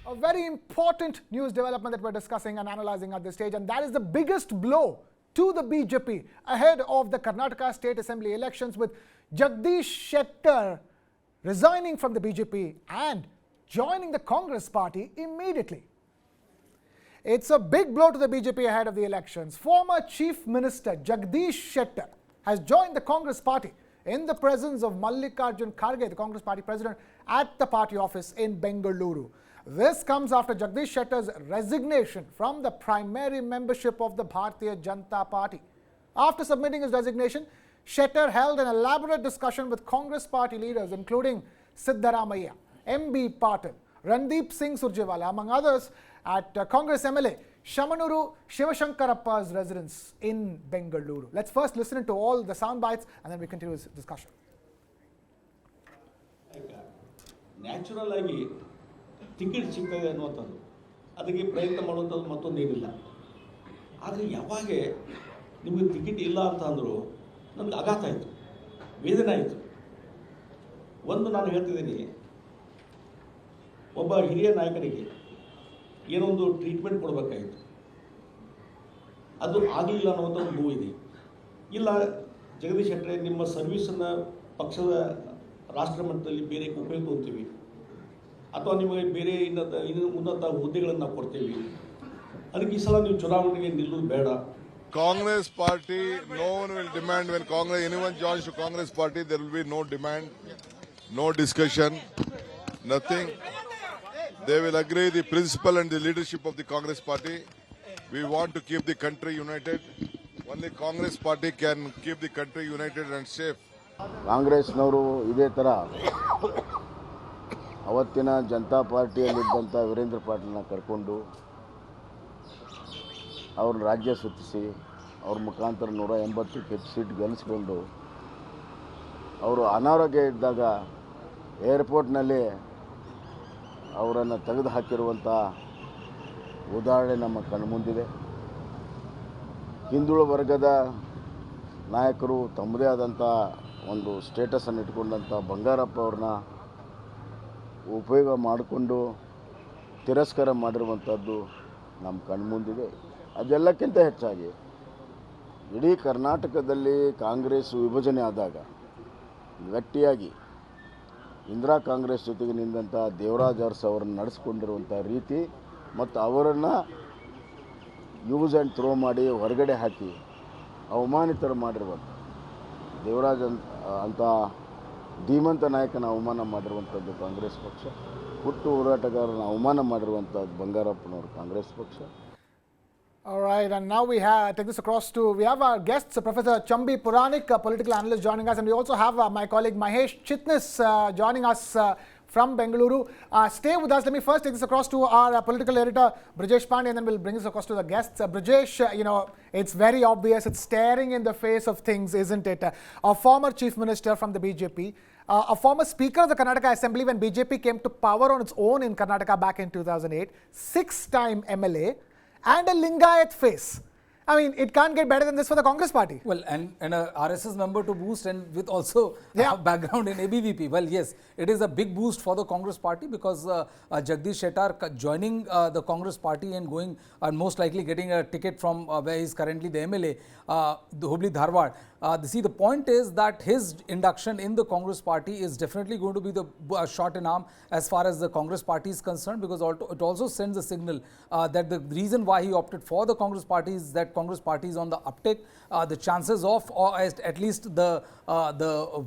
A very important news development that we're discussing and analyzing at this stage, and that is the biggest blow to the BJP ahead of the Karnataka State Assembly elections, with Jagdish Shettar resigning from the BJP and joining the Congress party immediately. It's a big blow to the BJP ahead of the elections. Former Chief Minister Jagdish Shettar has joined the Congress party in the presence of Mallikarjun Kharge, the Congress party president, at the party office in Bengaluru. This comes after Jagdish Shettar's resignation from the primary membership of the Bharatiya Janata Party. After submitting his resignation, Shettar held an elaborate discussion with Congress party leaders including Siddaramaiah, M.B. Patil, Randeep Singh Surjewala, among others, at Congress MLA Shamanuru Shivashankarappa's residence in Bengaluru. Let's first listen to all the sound bites and then we continue this discussion. Natural ಆಗಿ ticket ಸಿಗ್ತದೆ ಅನ್ನುವಂಥದ್ದು, ಅದಕ್ಕೆ ಪ್ರಯತ್ನ ಮಾಡುವಂಥದ್ದು ಮತ್ತೊಂದೇನಿಲ್ಲ. ಆದರೆ ಯಾವಾಗ ನಿಮಗೆ ticket ಇಲ್ಲ ಅಂತ ಅಂದರು ನನಗೆ ಆಘಾತ ಆಯಿತು, ವೇದನೆ ಆಯಿತು. ಒಂದು ನಾನು ಹೇಳ್ತಿದ್ದೀನಿ, ಒಬ್ಬ ಹಿರಿಯ ನಾಯಕನಿಗೆ ಏನೋ ಒಂದು ಟ್ರೀಟ್ಮೆಂಟ್ ಕೊಡಬೇಕಾಯಿತು, ಅದು ಆಗಲಿಲ್ಲ ಅನ್ನುವಂಥ ಒಂದು ನೋವಿದೆ. ಇಲ್ಲ ಜಗದೀಶ್ ಶೆಟ್ಟರೆ, ನಿಮ್ಮ ಸರ್ವಿಸನ್ನು ಪಕ್ಷದ ರಾಷ್ಟ್ರ ಮಟ್ಟದಲ್ಲಿ ಬೇರೆ ಉಪಯೋಗ ತೊಗೊಳ್ತೀವಿ ಅಥವಾ ನಿಮಗೆ ಬೇರೆ ಇನ್ನು ಉನ್ನತ ಹುದ್ದೆಗಳನ್ನು ನಾವು ಕೊಡ್ತೀವಿ, ಅದಕ್ಕೆ ಈ ಸಲ ನೀವು ಚುನಾವಣೆಗೆ ನಿಲ್ಲೋದು ಬೇಡ. Congress party, no one will demand when anyone joins to Congress party, there will be no demand, no discussion, nothing. They will agree the principle and the leadership of the Congress party. We want to keep the country united. Only Congress party can keep the country united and safe. ಕಾಂಗ್ರೆಸ್ನವರು ಇದೇ ಥರ ಅವತ್ತಿನ ಜನತಾ ಪಾರ್ಟಿಯಲ್ಲಿದ್ದಂಥ ವೀರೇಂದ್ರ ಪಾಟೀಲ್ನ ಕರ್ಕೊಂಡು ಅವ್ರನ್ನ ರಾಜ್ಯ ಸುತ್ತಿಸಿ ಅವ್ರ ಮುಖಾಂತರ 180 seat ಗೆಲ್ಲಿಸ್ಕೊಂಡು ಅವರು ಅನಾರೋಗ್ಯ ಇದ್ದಾಗ ಏರ್ಪೋರ್ಟ್ನಲ್ಲಿ ಅವರನ್ನು ತೆಗೆದು ಹಾಕಿರುವಂಥ ಉದಾಹರಣೆ ನಮ್ಮ ಕಣ್ಮುಂದಿದೆ. ಹಿಂದುಳಿದ ವರ್ಗದ ನಾಯಕರು ತಮ್ಮದೇ ಆದಂಥ ಒಂದು ಸ್ಟೇಟಸನ್ನು ಇಟ್ಕೊಂಡಂಥ ಬಂಗಾರಪ್ಪ ಅವ್ರನ್ನ ಉಪಯೋಗ ಮಾಡಿಕೊಂಡು ತಿರಸ್ಕಾರ ಮಾಡಿರುವಂಥದ್ದು ನಮ್ಮ ಕಣ್ಮುಂದಿದೆ. ಅದೆಲ್ಲಕ್ಕಿಂತ ಹೆಚ್ಚಾಗಿ ಇಡೀ ಕರ್ನಾಟಕದಲ್ಲಿ ಕಾಂಗ್ರೆಸ್ ವಿಭಜನೆ ಆದಾಗ ಗಟ್ಟಿಯಾಗಿ ಇಂದಿರಾ ಕಾಂಗ್ರೆಸ್ ಜೊತೆಗೆ ನಿಂದಂಥ ದೇವರಾಜ್ ಅರಸ್ ಅವರನ್ನು ನಡೆಸ್ಕೊಂಡಿರುವಂಥ ರೀತಿ ಮತ್ತು ಅವರನ್ನು ಯೂಸ್ ಆ್ಯಂಡ್ ಥ್ರೋ ಮಾಡಿ ಹೊರಗಡೆ ಹಾಕಿ ಅವಮಾನಿತರು ಮಾಡಿರುವಂಥ ದೇವರಾಜ್ ಅಂತ ಧೀಮಂತ ನಾಯಕನ ಅವಮಾನ ಮಾಡಿರುವಂಥದ್ದು ಕಾಂಗ್ರೆಸ್ ಪಕ್ಷ, ಹುಟ್ಟು ಹೋರಾಟಗಾರನ ಅವಮಾನ ಮಾಡಿರುವಂಥದ್ದು ಬಂಗಾರಪ್ಪನವರು ಕಾಂಗ್ರೆಸ್ ಪಕ್ಷ. All right, and now we take this across to, we have our guests, Professor Chambi Puranik, a political analyst, joining us, and we also have my colleague Mahesh Chitnis joining us from Bengaluru. Stay with us. Let me first take this across to our political editor, Brijesh Pandey, and then we'll bring this across to the guests. Brijesh, it's very obvious, it's staring in the face of things, isn't it? A former chief minister from the BJP, a former speaker of the Karnataka Assembly when BJP came to power on its own in Karnataka back in 2008, 6-time MLA, and a Lingayat face. I mean, it can't get better than this for the Congress party. Well, and a RSS member to boost, and with also a background in ABVP. Well, yes, it is a big boost for the Congress party because Jagdish Shettar joining the Congress party and going and most likely getting a ticket from where he is currently the MLA, the Hubli Dharwad. See, the point is that his induction in the Congress party is definitely going to be the shot in arm as far as the Congress party is concerned, because it also sends a signal that the reason why he opted for the Congress party is that Congress party is on the uptick. The chances of, or at least the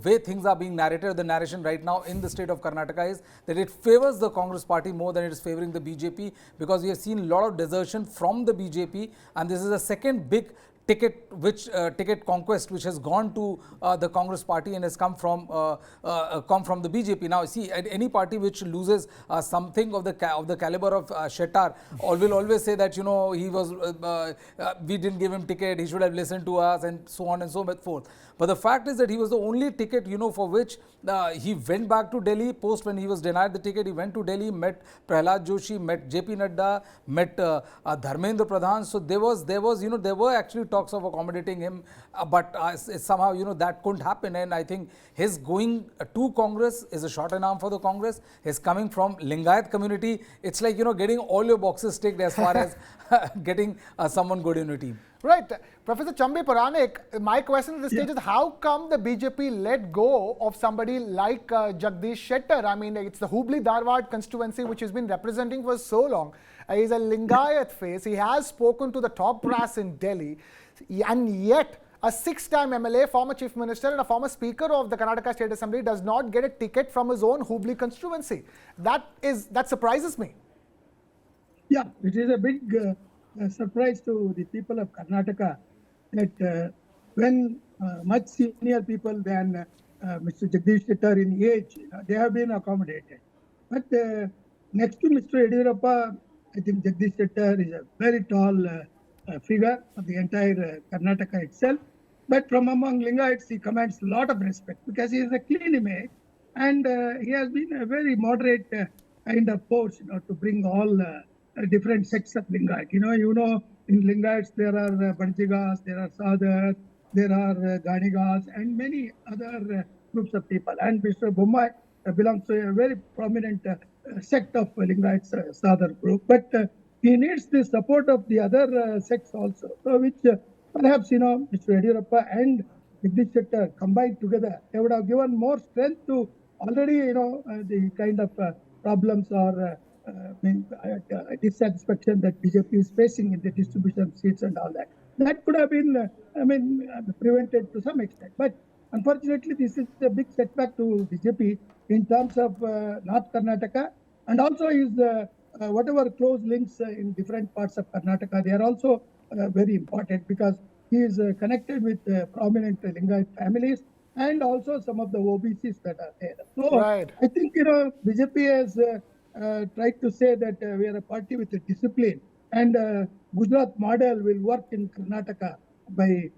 way things are being narrated, the narration right now in the state of Karnataka is that it favors the Congress party more than it is favoring the BJP, because we have seen a lot of desertion from the BJP, and this is the second big ticket conquest which has gone to the Congress party and has come from the BJP. Now, see, at any party which loses something of the caliber of Shettar, will always say that he was we didn't give him ticket, he should have listened to us, and so on and so forth. But the fact is that he was the only ticket for which he went back to Delhi post when he was denied the ticket. He went to Delhi, met Prahlad Joshi, met JP Nadda, met Dharmendra Pradhan. So there were actually talks talks of accommodating him, but somehow, that couldn't happen. And I think his going to Congress is a shot in arm for the Congress. His coming from Lingayat community, it's like, getting all your boxes ticked as far as getting someone good in your team. Right. Professor Chambi Puranik, my question at this stage is how come the BJP let go of somebody like Jagdish Shettar? I mean, it's the Hubli-Dharwad constituency which he's been representing for so long. He's a Lingayat face. He has spoken to the top brass in Delhi. And yet, a 6-time MLA, former Chief Minister and a former Speaker of the Karnataka State Assembly does not get a ticket from his own Hubli constituency. That surprises me. Yeah, it is a big surprise to the people of Karnataka that when much senior people than Mr. Jagdish Shettar in age, they have been accommodated. But next to Mr. Yediyurappa, I think Jagdish Shettar is a very tall figure of the entire Karnataka itself. But from among Lingayats, he commands a lot of respect because he is a clean image and he has been a very moderate kind of force, to bring all different sects of Lingayat. In Lingayats there are Banjigas, there are Sadhas, there are Ganigas, and many other groups of people. And Mr. Bommai belongs to a very prominent sect of Lingayats Sadhar group. But he needs the support of the other sects also, which perhaps, Mr. Yediyurappa and Jagdish Shettar combined together, they would have given more strength to already, the kind of problems or dissatisfaction that BJP is facing in the distribution of seats and all that. That could have been, prevented to some extent. But unfortunately, this is a big setback to BJP in terms of North Karnataka, and also is whatever close links in different parts of Karnataka. They are also very important because he is connected with prominent Lingayat families and also some of the OBCs that are there. So right. I think, BJP has tried to say that we are a party with a discipline, and Gujarat model will work in Karnataka by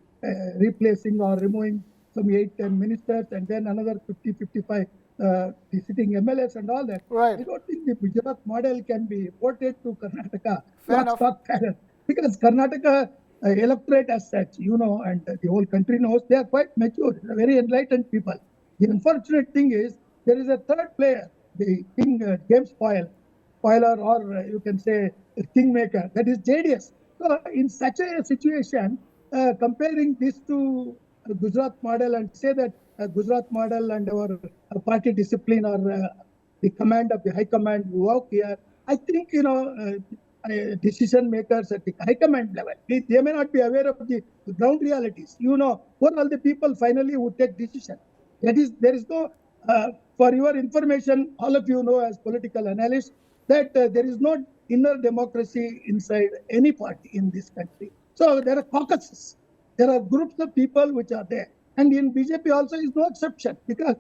replacing or removing some 8-10 ministers and then another 50-55 the sitting MLAs and all that. Right. I don't think the Gujarat model can be imported to Karnataka. Fair enough. Because Karnataka electorate as such, and the whole country knows, they are quite mature, very enlightened people. The unfortunate thing is there is a third player, the King James Spoiler, or you can say Kingmaker, that is JDS. So in such a situation, comparing this to Gujarat model and say that Gujarat model and our party discipline or the command of the high command work here, I think, decision makers at the high command level, they may not be aware of the ground realities. What all the people finally would take decision. There is no, for your information, all of you know as political analysts, that there is no inner democracy inside any party in this country. So there are caucuses. There are groups of people which are there. And in BJP also is no exception because,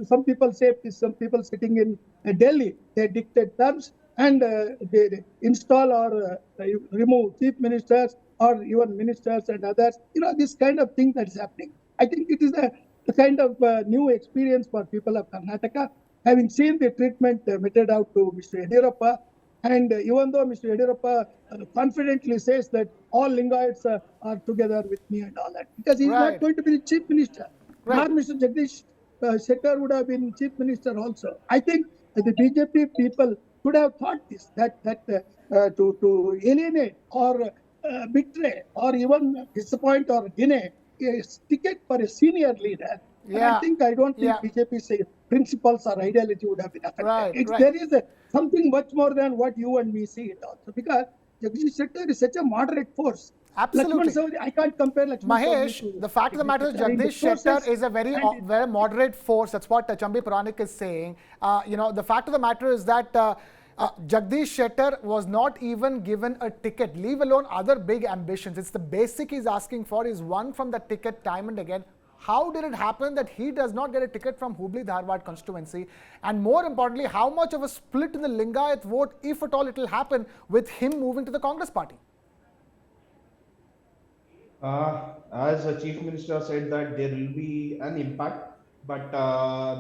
some people say, some people sitting in Delhi, they dictate terms and they install or remove chief ministers or even ministers and others. This kind of thing that is happening. I think it is a kind of new experience for people of Karnataka, having seen the treatment meted out to Mr. Yediyurappa. And even though Mr. Yediyurappa confidently says that all Lingayats are together with me and all that, because he is not going to be the chief minister. Right. Nor Mr. Jagdish Shettar would have been chief minister also. I think the BJP people should have thought this, that to alienate or betray or even disappoint or deny a ticket for a senior leader. Yeah. I don't think BJP's principles or ideology would have been affected. Right. There is something much more than what you and me see it also, because Jagdish Shettar is such a moderate force. Absolutely. I can't compare Lakshman Mahesh, to the fact of the matter is Jagdish Shettar is a very moderate force. That's what Chambi Puranik is saying. The fact of the matter is that Jagdish Shettar was not even given a ticket, leave alone other big ambitions. It's the basic he's asking for. He's won from the ticket time and again. How did it happen that he does not get a ticket from Hubli-Dharwad constituency? And more importantly, how much of a split in the Lingayat vote, if at all it will happen, with him moving to the Congress party? As the Chief Minister said that there will be an impact, but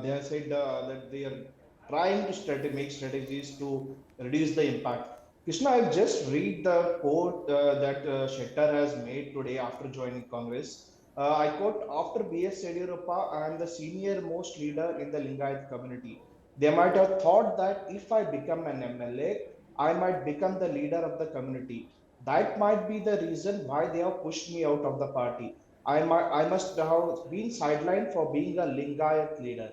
they have said that they are trying to make strategies to reduce the impact. Krishna, I'll just read the quote that Shettar has made today after joining Congress. I quote, after B.S. Yediyurappa, I am the senior most leader in the Lingayat community. They might have thought that if I become an MLA, I might become the leader of the community. That might be the reason why they have pushed me out of the party. I must have been sidelined for being a Lingayat leader.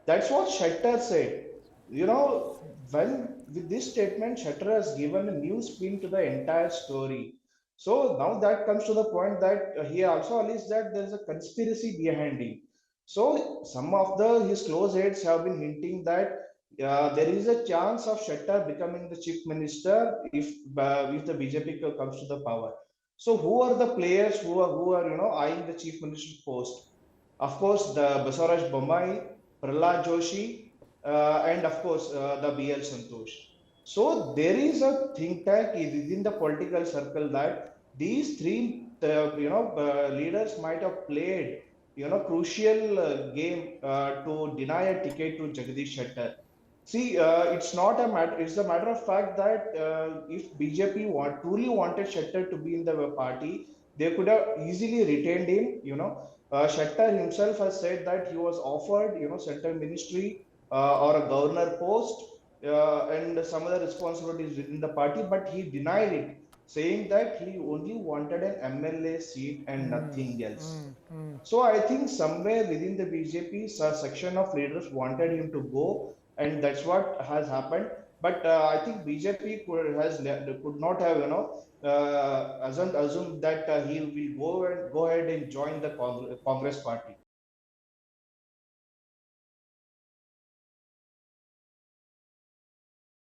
That's what Shettar said. You know, when with this statement, Shettar has given a new spin to the entire story. So now that comes to the point that he also alleged that there is a conspiracy behind him. So some of the his close aides have been hinting that there is a chance of Shettar becoming the chief minister if the BJP comes to the power. So who are the players who are eyeing the chief minister post? Of course, the Basawaraj Bommai, Prahlad Joshi, and of course the BL Santosh. So there is a think tank within the political circle that these three, leaders might have played, crucial game to deny a ticket to Jagdish Shettar. See, it's not a matter. It's a matter of fact that if BJP truly wanted Shettar to be in the party, they could have easily retained him. Shettar himself has said that he was offered, central ministry or a governor post and some other responsibilities within the party, but he denied it, saying that he only wanted an MLA seat and nothing else. So I think somewhere within the BJP, a section of leaders wanted him to go, and that's what has happened. But I think BJP could not have assumed that he will go ahead and join the Congress party.